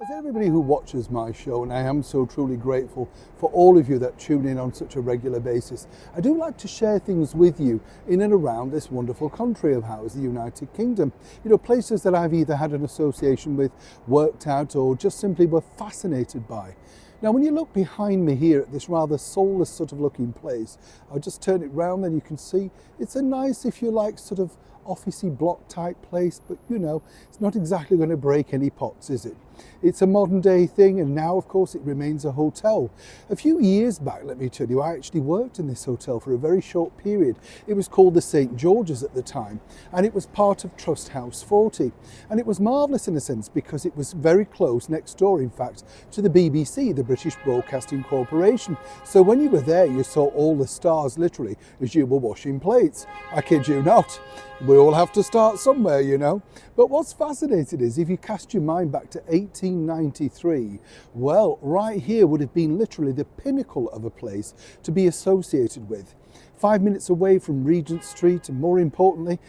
As everybody who watches my show, and I am so truly grateful for all of you that tune in on such a regular basis, I do like to share things with you in and around this wonderful country of ours, the United Kingdom. You know, places that I've either had an association with, worked out, or just simply were fascinated by. Now, when you look behind me here at this rather soulless sort of looking place, I'll just turn it round and you can see it's a nice, if you like, sort of officey block type place, but you know, it's not exactly going to break any pots, is it? It's a modern day thing, and now of course it remains a hotel. A few years back, let me tell you, I actually worked in this hotel for a very short period. It was called the St. George's at the time, and it was part of Trust House 40. And it was marvellous in a sense because it was very close, next door in fact, to the BBC, the British Broadcasting Corporation. So when you were there, you saw all the stars literally as you were washing plates. I kid you not. We all have to start somewhere, you know. But what's fascinating is if you cast your mind back to 1893, well, right here would have been literally the pinnacle of a place to be associated with. 5 minutes away from Regent Street, and more importantly,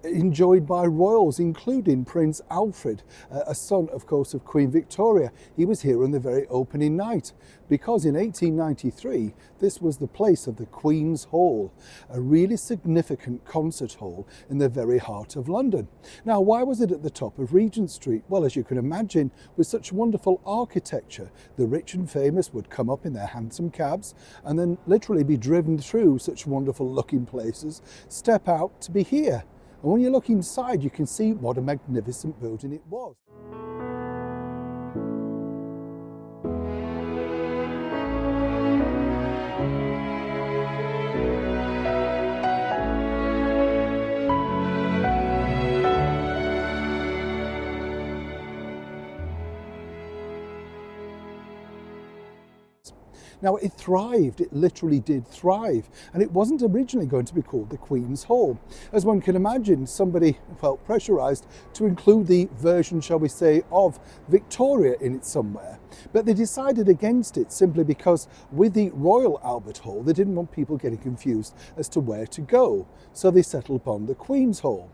enjoyed by royals, including Prince Alfred, a son, of course, of Queen Victoria. He was here on the very opening night, because in 1893, this was the place of the Queen's Hall, a really significant concert hall in the very heart of London. Now, why was it at the top of Regent Street? Well, as you can imagine, with such wonderful architecture, the rich and famous would come up in their handsome cabs and then literally be driven through such wonderful looking places, step out to be here. And when you look inside, you can see what a magnificent building it was. Now, it thrived, it literally did thrive, and it wasn't originally going to be called the Queen's Hall. As one can imagine, somebody felt pressurised to include the version, shall we say, of Victoria in it somewhere. But they decided against it simply because with the Royal Albert Hall, they didn't want people getting confused as to where to go. So they settled upon the Queen's Hall.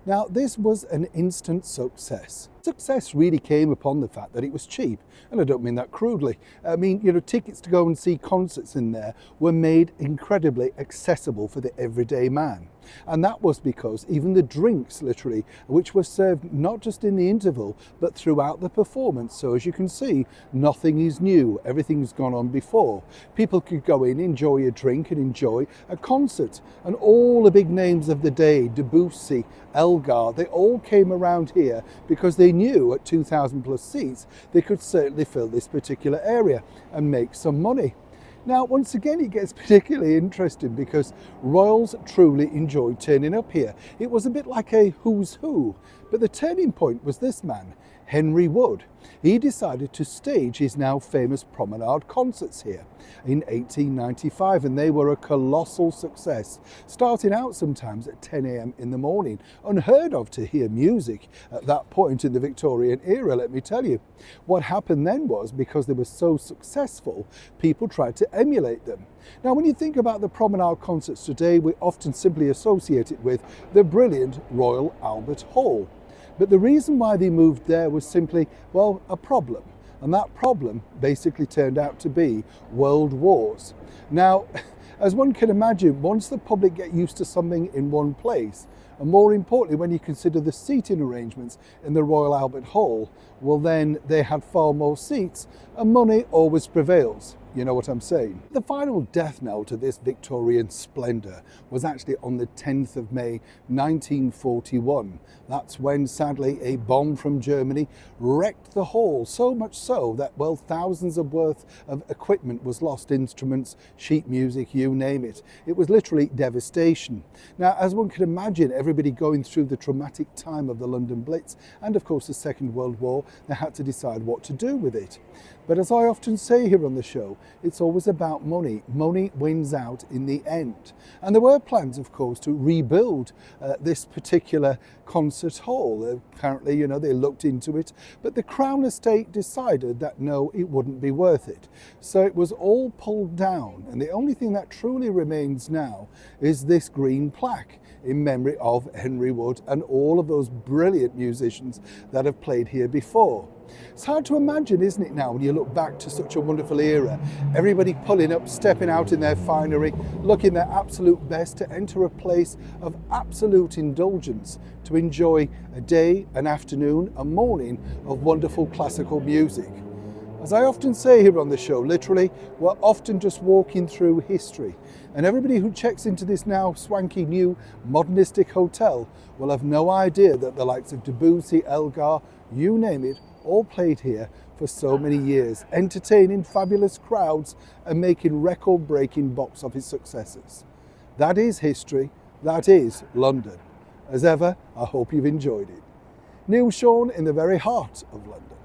Now, this was an instant success. Success really came upon the fact that it was cheap, and I don't mean that crudely. I mean, you know, tickets to go and see concerts in there were made incredibly accessible for the everyday man. And that was because even the drinks, literally, which were served not just in the interval, but throughout the performance. So as you can see, nothing is new. Everything's gone on before. People could go in, enjoy a drink and enjoy a concert. And all the big names of the day, Debussy, Elgar, they all came around here because they knew at 2,000 plus seats, they could certainly fill this particular area and make some money. Now, once again, it gets particularly interesting because royals truly enjoyed turning up here. It was a bit like a who's who, but the turning point was this man, Henry Wood. He decided to stage his now famous promenade concerts here in 1895, and they were a colossal success, starting out sometimes at 10 a.m. in the morning. Unheard of to hear music at that point in the Victorian era, let me tell you. What happened then was, because they were so successful, people tried to emulate them. Now, when you think about the promenade concerts today, we often simply associate it with the brilliant Royal Albert Hall. But the reason why they moved there was simply, well, a problem. And that problem basically turned out to be world wars. Now, as one can imagine, once the public get used to something in one place, and more importantly, when you consider the seating arrangements in the Royal Albert Hall, well then they had far more seats, and money always prevails. You know what I'm saying? The final death knell to this Victorian splendour was actually on the 10th of May 1941. That's when, sadly, a bomb from Germany wrecked the hall, so much so that, well, thousands of worth of equipment was lost, instruments, sheet music, you name it. It was literally devastation. Now, as one can imagine, everybody going through the traumatic time of the London Blitz and, of course, the Second World War, they had to decide what to do with it. But as I often say here on the show, it's always about money. Money wins out in the end. And there were plans, of course, to rebuild this particular concert hall. Apparently, you know, they looked into it, but the Crown Estate decided that no, it wouldn't be worth it. So it was all pulled down, and the only thing that truly remains now is this green plaque. in memory of Henry Wood and all of those brilliant musicians that have played here before. It's hard to imagine, isn't it, now, when you look back to such a wonderful era, everybody pulling up, stepping out in their finery, looking their absolute best to enter a place of absolute indulgence, to enjoy a day, an afternoon, a morning of wonderful classical music. As I often say here on the show, literally, we're often just walking through history, and everybody who checks into this now swanky new modernistic hotel will have no idea that the likes of Debussy, Elgar, you name it, all played here for so many years, entertaining fabulous crowds and making record-breaking box office successes. That is history, that is London. As ever, I hope you've enjoyed it. Neil Sean in the very heart of London.